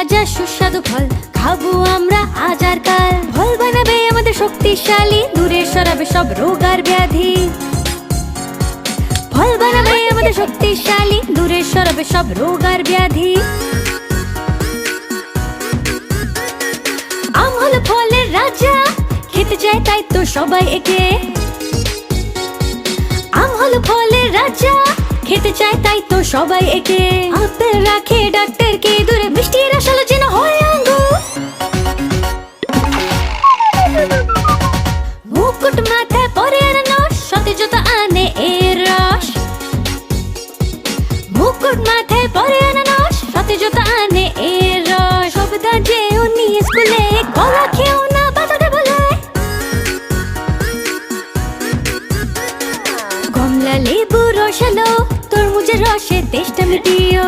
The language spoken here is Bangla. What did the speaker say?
তাজা সুস্বাদু ফল খাবো আমরা আজ আর কাল। ফল বানাবে আমাদের শক্তিশালী, দূরে সরাবে সব রোগ আর ব্যাধি। ফল বানাবে আমাদের শক্তিশালী, দূরে সরাবে সব রোগ আর ব্যাধি। আম হলো ফলের রাজা, খেতে চায় তাই তো সবাই একে। আম হলো ফলের রাজা, খেতে চায় তাই তো সবাই একে। আপেল রাখে ডাক্তারকে দূরে, মিষ্টি রসালো যেন হয় আঙ্গুর। মুকুট মাথায় পরে আনারস, সতেজতা আনে এর রস। মুকুট মাথায় পরে আনারস, সতেজতা আনে এর রস। সবদা যেও নিয়ে স্কুলে, কলা খেও না বাতাতে বলে। কমলা লেবু রসালো, তরমুজের রসে তেষ্টা মিটিও।